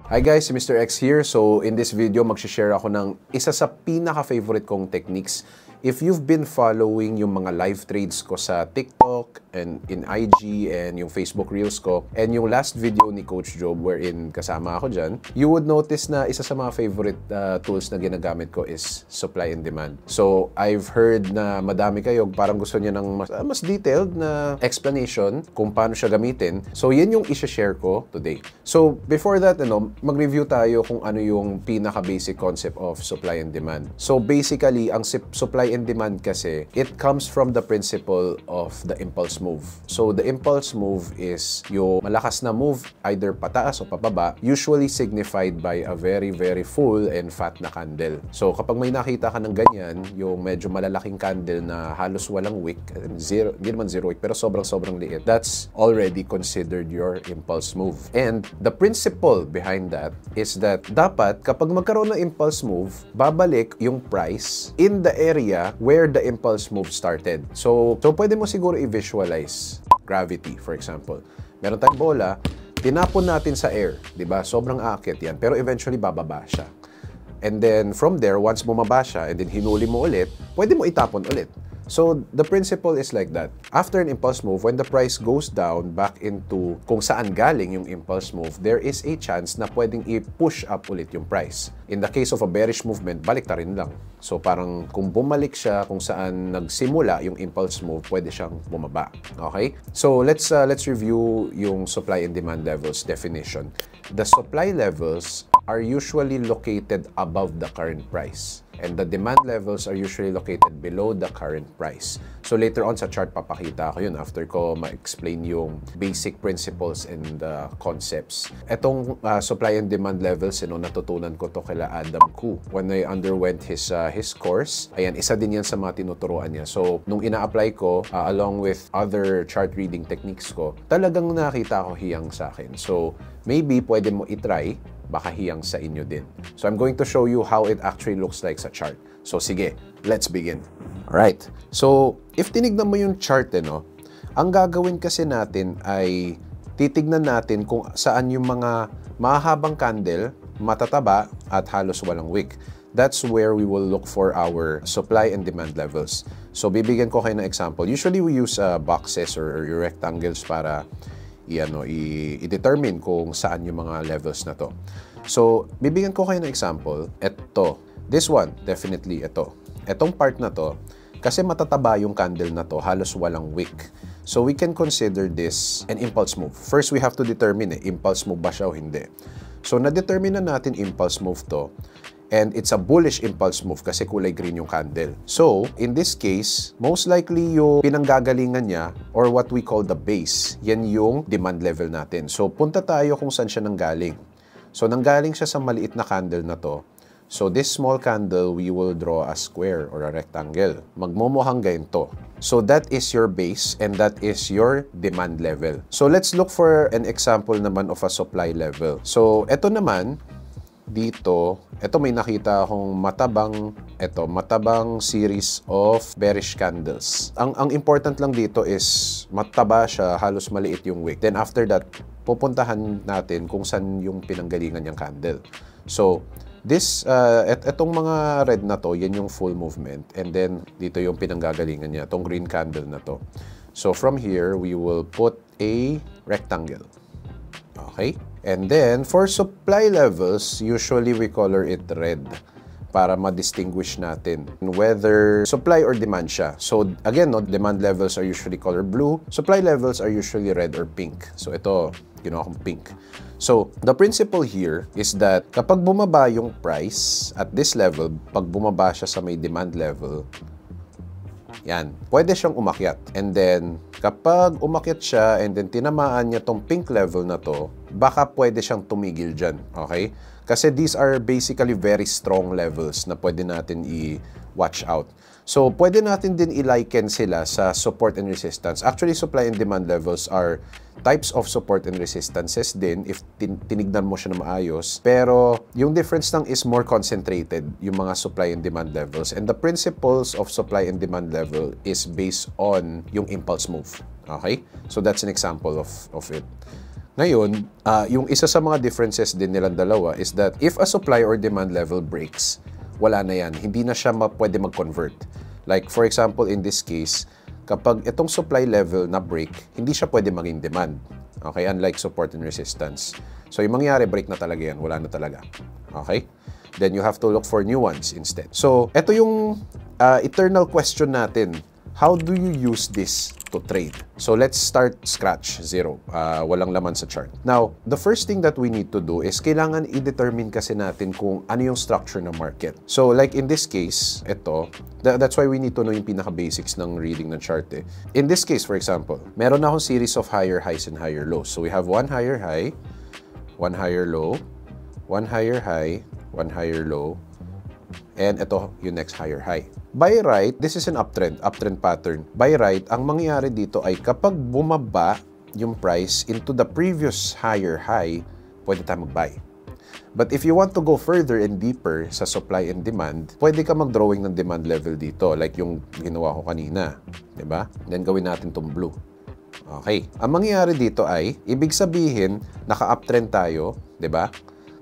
Hi guys, si Mr. X here. So in this video, mag-share ako ng isa sa pinaka-favorite kong techniques. If you've been following yung mga live trades ko sa TikTok and in IG and yung Facebook Reels ko and yung last video ni Coach Job wherein kasama ako dyan, you would notice na isa sa mga favorite tools na ginagamit ko is supply and demand. So I've heard na madami kayo parang gusto niya ng mas detailed na explanation kung paano siya gamitin. So yan yung i-share ko today. So before that, mag-review tayo kung ano yung pinaka-basic concept of supply and demand. So basically, ang supply and demand kasi, it comes from the principle of the impulse move. So the impulse move is yung malakas na move, either pataas o pababa, usually signified by a very, very full and fat na candle. So kapag may nakita ka ng ganyan, yung medyo malalaking candle na halos walang wick, zero, hindi naman zero wick, pero sobrang liit, that's already considered your impulse move. And the principle behind that is that dapat kapag magkaroon ng impulse move, babalik yung price in the area where the impulse move started. So pwede mo siguro i-visualize gravity, for example. Meron tayong bola, tinapon natin sa air, di ba? Sobrang aakyat yan, pero eventually bababa siya. And then from there, once bumaba siya and then hinuli mo ulit, pwede mo itapon ulit. So, the principle is like that. After an impulse move, when the price goes down back into kung saan galing yung impulse move, there is a chance na pwedeng i-push up ulit yung price. In the case of a bearish movement, balik ta rin lang. So, parang kung bumalik siya kung saan nagsimula yung impulse move, pwede siyang bumaba. Okay? So, let's review yung supply and demand levels definition. The supply levels are usually located above the current price. And the demand levels are usually located below the current price. So later on sa chart, papakita ko yun after ko ma-explain yung basic principles and concepts. Etong supply and demand levels, natutunan ko to kila Adam Khoo when I underwent his course. Ayan, isa din yan sa mga tinuturuan niya. So nung ina-apply ko, along with other chart reading techniques ko, talagang nakita ko hiyang sa akin. So maybe pwede mo itry, baka hiyang sa inyo din. So I'm going to show you how it actually looks like sa chart. So sige, let's begin. Alright, so if tinignan mo yung chart, ang gagawin kasi natin ay titignan natin kung saan yung mga mahabang candle, matataba at halos walang wick. That's where we will look for our supply and demand levels. So bibigyan ko kayo ng example. Usually we use boxes or rectangles para i-determine kung saan yung mga levels na to. So, bibigyan ko kayo ng example. Ito. This one, definitely ito. Etong part na to, kasi matataba yung candle na to, halos walang wick. So, we can consider this an impulse move. First, we have to determine impulse move ba siya o hindi. So, na-determine na natin impulse move to. And it's a bullish impulse move kasi kulay green yung candle. So, in this case, most likely yung pinanggagalingan niya or what we call the base, yan yung demand level natin. So, punta tayo kung saan siya nanggaling. So, nanggaling siya sa maliit na candle na to. So, this small candle, we will draw a square or a rectangle. Magmumukhang ganito. So, that is your base and that is your demand level. So, let's look for an example naman of a supply level. So, eto naman, dito, ito may nakita akong matabang series of bearish candles. Ang important lang dito is mataba siya, halos maliit yung wick. Then after that, pupuntahan natin kung saan yung pinanggalingan niyang candle. So, etong mga red na to, yan yung full movement. And then, dito yung pinanggagalingan niya, itong green candle na to. So, from here, we will put a rectangle. Okay? And then, for supply levels, usually we color it red para ma-distinguish natin whether supply or demand siya. So, again, demand levels are usually color blue. Supply levels are usually red or pink. So, ito, ginawa kong pink. So, the principle here is that kapag bumaba yung price at this level, pag bumaba siya sa may demand level, yan, pwede siyang umakyat. And then, kapag umakyat siya and then tinamaan niya tong pink level na to, baka pwede siyang tumigil dyan. Okay? Kasi these are basically very strong levels na pwede natin i-watch out. So, pwede natin din i-liken sila sa support and resistance. Actually, supply and demand levels are types of support and resistances din if tinignan mo siya na maayos. Pero, yung difference lang is more concentrated, yung mga supply and demand levels. And the principles of supply and demand level is based on yung impulse move. Okay? So, that's an example of it. Ngayon, yung isa sa mga differences din nilang dalawa is that if a supply or demand level breaks, wala na yan. Hindi na siya pwede mag-convert. Like, for example, in this case, kapag itong supply level na break, hindi siya pwede maging demand. Okay? Unlike support and resistance. So, yung mangyari, break na talaga yan. Wala na talaga. Okay? Then, you have to look for new ones instead. So, ito yung eternal question natin. How do you use this to trade? So let's start scratch, zero. Walang laman sa chart. Now, the first thing that we need to do is kailangan i-determine kasi natin kung ano yung structure ng market. So like in this case, ito, that's why we need to know yung pinaka-basics ng reading ng chart. In this case, for example, meron na akong series of higher highs and higher lows. So we have one higher high, one higher low, one higher high, one higher low, and ito yung next higher high. By right, this is an uptrend pattern. By right, ang mangyayari dito ay kapag bumaba yung price into the previous higher high, pwede tayo mag-buy. But if you want to go further and deeper sa supply and demand, pwede ka mag-drawing ng demand level dito, like yung ginawa ko kanina. Diba? Then gawin natin tong blue. Okay. Ang mangyayari dito ay, ibig sabihin, naka-uptrend tayo, diba?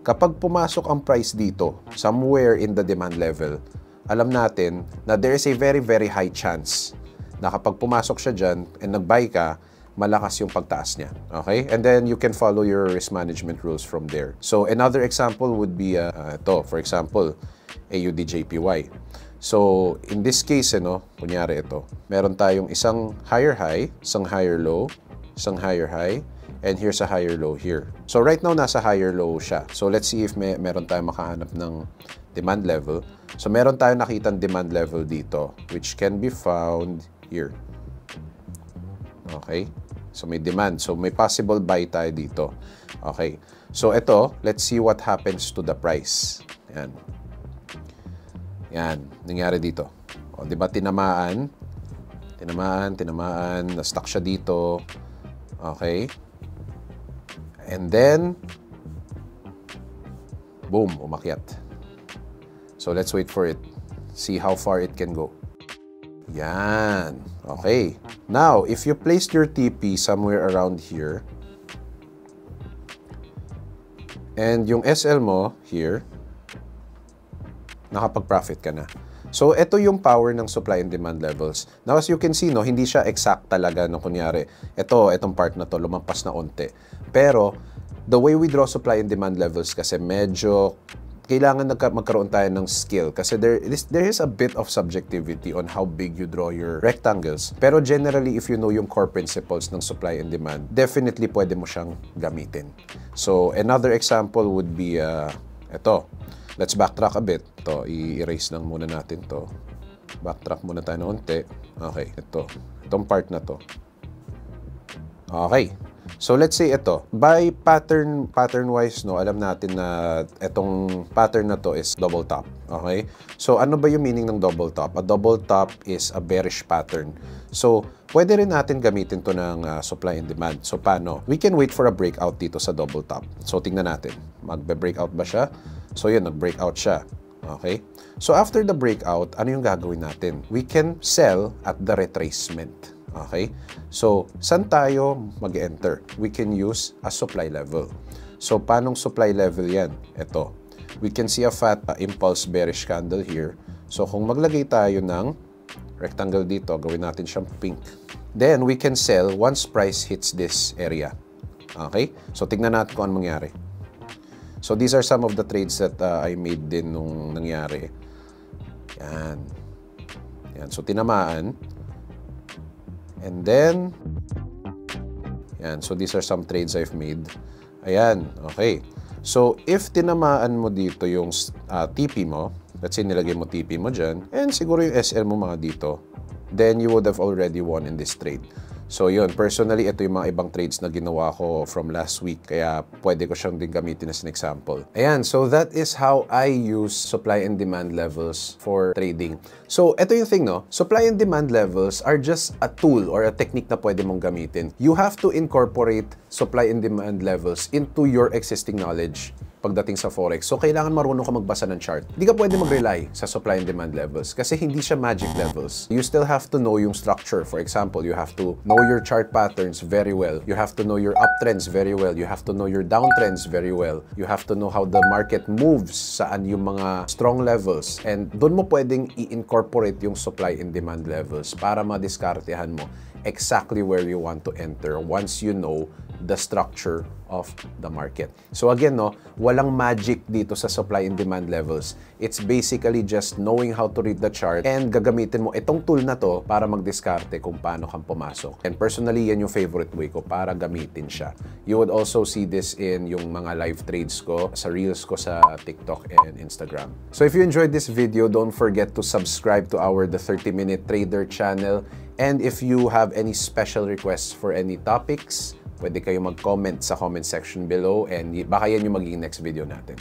Kapag pumasok ang price dito, somewhere in the demand level, alam natin na there is a very, very high chance na kapag pumasok siya dyan and nag-buy ka, malakas yung pagtaas niya. Okay? And then you can follow your risk management rules from there. So another example would be ito, for example, AUDJPY. So in this case, kunyari ito, meron tayong isang higher high, isang higher low, isang higher high, and here's a higher low here. So right now, nasa higher low siya. So let's see if meron tayong makahanap ng demand level. So meron tayong nakitang demand level dito, which can be found here. Okay? So may demand. So may possible buy tayo dito. Okay. So ito, let's see what happens to the price. Yan. Yan. Nangyari dito. O, diba tinamaan? Tinamaan. Na-stuck siya dito. Okay. And then, boom, umakyat. So let's wait for it. See how far it can go. Yan. Okay. Now, if you placed your TP somewhere around here, and yung SL mo here, nakapag-profit ka na. So, ito yung power ng supply and demand levels. Now, as you can see, hindi siya exact talaga no, kunyari, itong part na to, lumampas na onte. Pero, the way we draw supply and demand levels kasi medyo kailangan magkaroon tayo ng skill kasi there is a bit of subjectivity on how big you draw your rectangles. Pero generally, if you know yung core principles ng supply and demand, definitely pwede mo siyang gamitin. So, another example would be ito. Let's backtrack a bit. Ito, i-erase lang muna natin to. Backtrack muna tayo na unti. Okay, ito. Itong part na to. Okay. So, let's say ito. By pattern-wise, alam natin na itong pattern na to is double top. Okay? So, ano ba yung meaning ng double top? A double top is a bearish pattern. So, pwede rin natin gamitin to ng supply and demand. So, paano? We can wait for a breakout dito sa double top. So, tingnan natin. Magbe-breakout ba siya? So, yun, nag-breakout siya. Okay? So, after the breakout, ano yung gagawin natin? We can sell at the retracement. Okay? So, saan tayo mag-enter? We can use a supply level. So, paanong supply level yan? Ito. We can see a fat impulse bearish candle here. So, kung maglagay tayo ng rectangle dito, gawin natin siyang pink. Then, we can sell once price hits this area. Okay? So, tignan natin kung ano mangyari. So, these are some of the trades that I made din nung nangyari. Yan. Yan. So, tinamaan. And then, yan. So, these are some trades I've made. Ayan. Okay. So, if tinamaan mo dito yung TP mo, let's say nilagay mo TP mo dyan, and siguro yung SL mo mga dito, then you would have already won in this trade. So yun, personally, ito yung mga ibang trades na ginawa ko from last week. Kaya pwede ko siyang din gamitin as an example. Ayan, so that is how I use supply and demand levels for trading. So ito yung thing, no? Supply and demand levels are just a tool or a technique na pwede mong gamitin. You have to incorporate supply and demand levels into your existing knowledge pagdating sa Forex. So, kailangan marunong ka magbasa ng chart. Hindi ka pwede mag-rely sa supply and demand levels kasi hindi siya magic levels. You still have to know yung structure. For example, you have to know your chart patterns very well. You have to know your uptrends very well. You have to know your downtrends very well. You have to know how the market moves, saan yung mga strong levels. And doon mo pwedeng i-incorporate yung supply and demand levels para madiskartehan mo exactly where you want to enter once you know the structure of the market. So again, no, walang magic dito sa supply and demand levels. It's basically just knowing how to read the chart and gagamitin mo itong tool na to para magdiskarte kung paano kang pumasok. And personally, yan yung favorite way ko para gamitin siya. You would also see this in yung mga live trades ko, sa reels ko sa TikTok and Instagram. So if you enjoyed this video, don't forget to subscribe to our The 30-Minute Trader channel. And if you have any special requests for any topics, pwede kayo mag-comment sa comment section below and baka yan yung magiging next video natin.